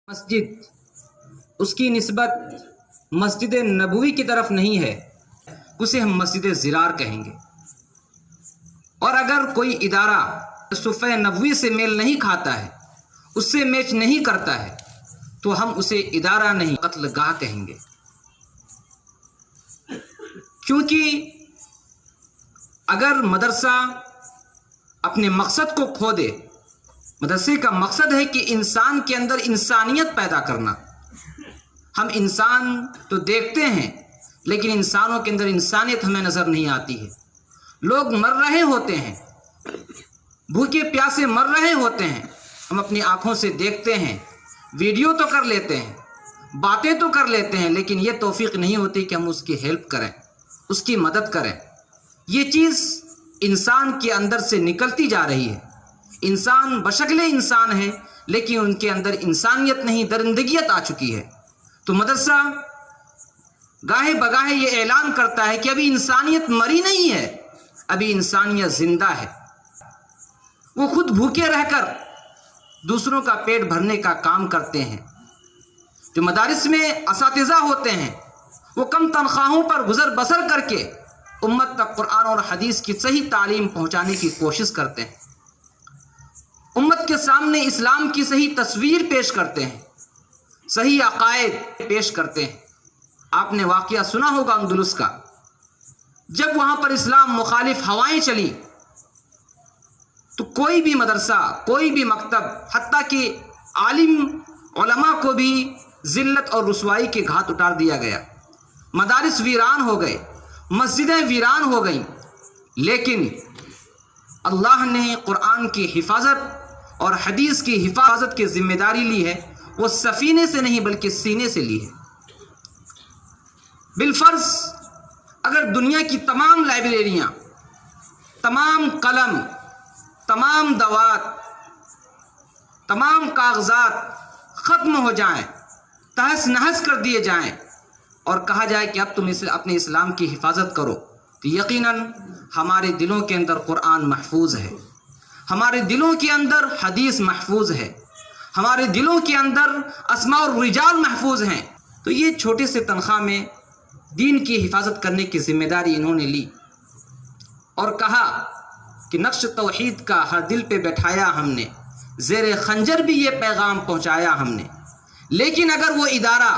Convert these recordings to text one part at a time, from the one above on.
مسجد اس کی نسبت مسجد نبوی کی طرف نہیں ہے، اسے ہم مسجد زرار کہیں گے۔ اور اگر کوئی ادارہ صفحہ نبوی سے میل نہیں کھاتا ہے، اس سے میچ نہیں کرتا ہے، تو ہم اسے ادارہ نہیں قتل گاہ کہیں گے۔ کیونکہ اگر مدرسہ اپنے مقصد کو کھو دے، مدرسے کا مقصد ہے کہ انسان کے اندر انسانیت پیدا کرنا۔ ہم انسان تو دیکھتے ہیں لیکن انسانوں کے اندر انسانیت ہمیں نظر نہیں آتی ہے۔ لوگ مر رہے ہوتے ہیں، بھوکے پیاسے مر رہے ہوتے ہیں، ہم اپنی آنکھوں سے دیکھتے ہیں، ویڈیو تو کر لیتے ہیں، باتیں تو کر لیتے ہیں، لیکن یہ توفیق نہیں ہوتی کہ ہم اس کی ہیلپ کریں، اس کی مدد کریں۔ یہ چیز انسان کے اندر سے نکلتی جا رہی ہے۔ انسان بشکل انسان ہے لیکن ان کے اندر انسانیت نہیں، درندگیت آ چکی ہے۔ تو مدرسہ گاہے بگاہے یہ اعلان کرتا ہے کہ ابھی انسانیت مری نہیں ہے، ابھی انسانیت زندہ ہے۔ وہ خود بھوکے رہ کر دوسروں کا پیٹ بھرنے کا کام کرتے ہیں۔ جو مدارس میں اساتذہ ہوتے ہیں وہ کم تنخواہوں پر گزر بسر کر کے امت تک قرآن اور حدیث کی صحیح تعلیم پہنچانے کی کوشش کرتے ہیں، امت کے سامنے اسلام کی صحیح تصویر پیش کرتے ہیں، صحیح عقائد پیش کرتے ہیں۔ آپ نے واقعہ سنا ہوگا اندلس کا، جب وہاں پر اسلام مخالف ہوائیں چلی تو کوئی بھی مدرسہ، کوئی بھی مکتب، حتیٰ کہ عالم علماء کو بھی ذلت اور رسوائی کے گھات اتار دیا گیا۔ مدارس ویران ہو گئے، مسجدیں ویران ہو گئیں، لیکن اللہ نے قرآن کی حفاظت اور حدیث کی حفاظت کی ذمہ داری لی ہے۔ وہ سفینے سے نہیں بلکہ سینے سے لی ہے۔ بالفرض اگر دنیا کی تمام لائبریریاں، تمام قلم، تمام دوات، تمام کاغذات ختم ہو جائیں، تہس نہس کر دیے جائیں اور کہا جائے کہ اب تم اپنے اسلام کی حفاظت کرو، تو یقیناً ہمارے دلوں کے اندر قرآن محفوظ ہے، ہمارے دلوں کے اندر حدیث محفوظ ہے، ہمارے دلوں کے اندر اسماء الرجال محفوظ ہیں۔ تو یہ چھوٹے سے تنخواہ میں دین کی حفاظت کرنے کی ذمہ داری انہوں نے لی اور کہا کہ نقش توحید کا ہر دل پہ بٹھایا ہم نے، زیر خنجر بھی یہ پیغام پہنچایا ہم نے۔ لیکن اگر وہ ادارہ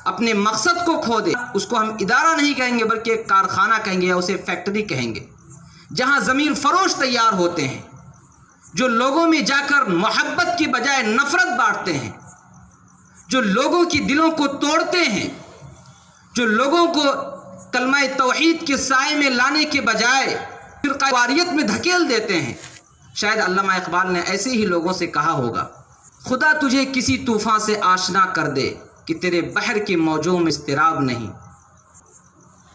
اپنے مقصد کو کھو دے، اس کو ہم ادارہ نہیں کہیں گے بلکہ ایک کارخانہ کہیں گے یا اسے فیکٹری کہیں گے، جہاں ضمیر فروش تیار ہوتے ہیں، جو لوگوں میں جا کر محبت کی بجائے نفرت بانٹتے ہیں، جو لوگوں کی دلوں کو توڑتے ہیں، جو لوگوں کو کلمہ توحید کے سائے میں لانے کے بجائے فرقہ واریت میں دھکیل دیتے ہیں۔ شاید علامہ اقبال نے ایسے ہی لوگوں سے کہا ہوگا، خدا تجھے کسی طوفان سے آشنا کر دے کہ تیرے بحر کے موجوں میں اضطراب نہیں۔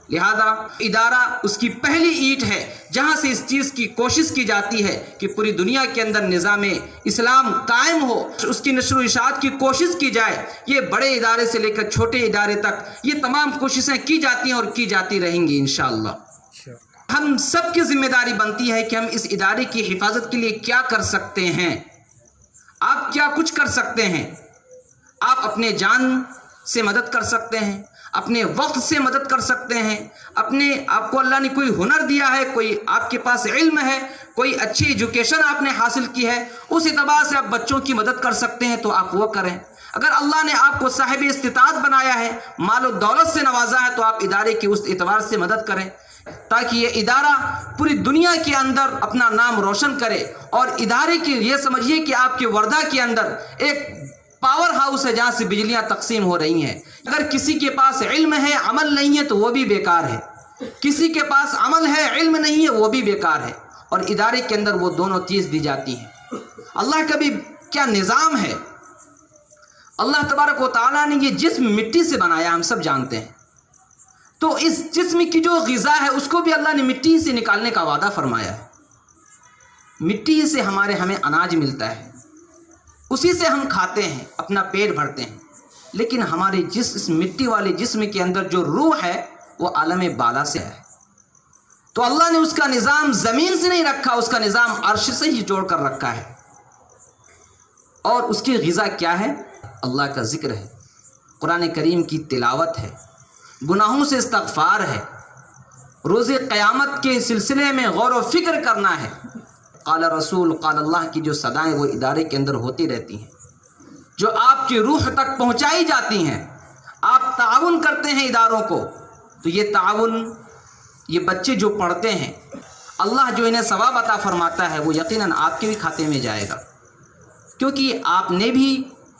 لہذا ادارہ اس کی پہلی اینٹ ہے جہاں سے اس چیز کی کوشش کی جاتی ہے کہ پوری دنیا کے اندر نظام اسلام قائم ہو، اس کی نشر و اشاعت کی کوشش کی جائے۔ یہ بڑے ادارے سے لے کر چھوٹے ادارے تک یہ تمام کوششیں کی جاتی ہیں اور کی جاتی رہیں گی انشاءاللہ۔ ہم سب کی ذمہ داری بنتی ہے کہ ہم اس ادارے کی حفاظت کے لیے کیا کر سکتے ہیں۔ آپ کیا کچھ کر سکتے ہیں؟ آپ اپنے جان سے مدد کر سکتے ہیں، اپنے وقت سے مدد کر سکتے ہیں، آپ کو اللہ نے کوئی ہنر دیا ہے، کوئی آپ کے پاس علم ہے، کوئی اچھی ایجوکیشن آپ نے حاصل کی ہے، اس اعتبار سے آپ بچوں کی مدد کر سکتے ہیں تو آپ وہ کریں۔ اگر اللہ نے آپ کو صاحب استطاعت بنایا ہے، مال و دولت سے نوازا ہے، تو آپ ادارے کی اس اعتبار سے مدد کریں تاکہ یہ ادارہ پوری دنیا کے اندر اپنا نام روشن کرے۔ اور ادارے کی یہ سمجھیے کہ آپ کے وردہ کے اندر ایک پاور ہاؤس ہے جہاں سے بجلیاں تقسیم ہو رہی ہیں۔ اگر کسی کے پاس علم ہے، عمل نہیں ہے تو وہ بھی بیکار ہے، کسی کے پاس عمل ہے، علم نہیں ہے، وہ بھی بیکار ہے۔ اور ادارے کے اندر وہ دونوں چیز دی جاتی ہیں۔ اللہ کا بھی کیا نظام ہے۔ اللہ تبارک و تعالیٰ نے یہ جسم مٹی سے بنایا، ہم سب جانتے ہیں، تو اس جسم کی جو غذا ہے اس کو بھی اللہ نے مٹی سے نکالنے کا وعدہ فرمایا ہے۔ مٹی سے ہمیں اناج ملتا ہے، اسی سے ہم کھاتے ہیں، اپنا پیٹ بھرتے ہیں، لیکن ہمارے اس مٹی والے جسم کے اندر جو روح ہے وہ عالم بالا سے ہے۔ تو اللہ نے اس کا نظام زمین سے نہیں رکھا، اس کا نظام عرش سے ہی جوڑ کر رکھا ہے۔ اور اس کی غذا کیا ہے؟ اللہ کا ذکر ہے، قرآن کریم کی تلاوت ہے، گناہوں سے استغفار ہے، روز قیامت کے سلسلے میں غور و فکر کرنا ہے، قال رسول قال اللہ کی جو صدائیں وہ ادارے کے اندر ہوتی رہتی ہیں، جو آپ کی روح تک پہنچائی جاتی ہیں۔ آپ تعاون کرتے ہیں اداروں کو، تو یہ تعاون، یہ بچے جو پڑھتے ہیں، اللہ جو انہیں ثواب عطا فرماتا ہے وہ یقیناً آپ کے بھی کھاتے میں جائے گا، کیونکہ آپ نے بھی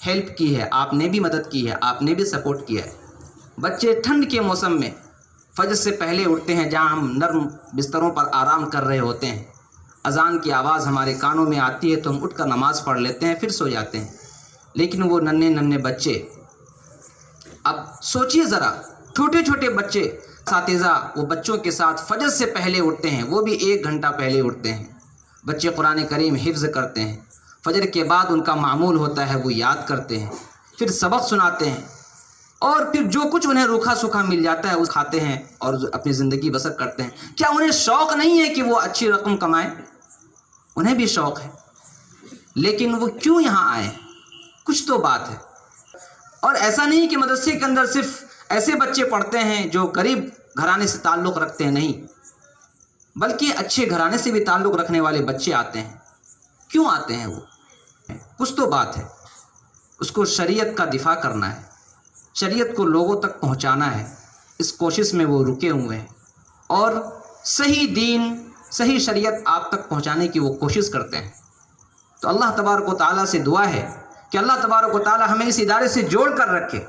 ہیلپ کی ہے، آپ نے بھی مدد کی ہے، آپ نے بھی سپورٹ کیا ہے۔ بچے ٹھنڈ کے موسم میں فجر سے پہلے اٹھتے ہیں، جہاں ہم نرم بستروں پر آرام کر رہے ہوتے ہیں، اذان کی آواز ہمارے کانوں میں آتی ہے تو ہم اٹھ کر نماز پڑھ لیتے ہیں، پھر سو جاتے ہیں۔ لیکن وہ ننھے بچے، اب سوچئے ذرا، چھوٹے چھوٹے بچے، اساتذہ وہ بچوں کے ساتھ فجر سے پہلے اٹھتے ہیں، وہ بھی 1 گھنٹہ پہلے اٹھتے ہیں، بچے قرآن کریم حفظ کرتے ہیں، فجر کے بعد ان کا معمول ہوتا ہے وہ یاد کرتے ہیں، پھر سبق سناتے ہیں، اور پھر جو کچھ انہیں روکھا سوکھا مل جاتا ہے وہ کھاتے ہیں اور اپنی زندگی بسر کرتے ہیں۔ کیا انہیں شوق نہیں ہے کہ وہ اچھی رقم کمائیں؟ انہیں بھی شوق ہے، لیکن وہ کیوں یہاں آئے؟ کچھ تو بات ہے۔ اور ایسا نہیں کہ مدرسے کے اندر صرف ایسے بچے پڑھتے ہیں جو غریب گھرانے سے تعلق رکھتے ہیں، نہیں، بلکہ اچھے گھرانے سے بھی تعلق رکھنے والے بچے آتے ہیں۔ کیوں آتے ہیں وہ؟ کچھ تو بات ہے۔ اس کو شریعت کا دفاع کرنا ہے، شریعت کو لوگوں تک پہنچانا ہے، اس کوشش میں وہ رکے ہوئے ہیں، اور صحیح دین، صحیح شریعت آپ تک پہنچانے کی وہ کوشش کرتے ہیں۔ تو اللہ تبارک و تعالیٰ سے دعا ہے کہ اللہ تبارک و تعالیٰ ہمیں اس ادارے سے جوڑ کر رکھے۔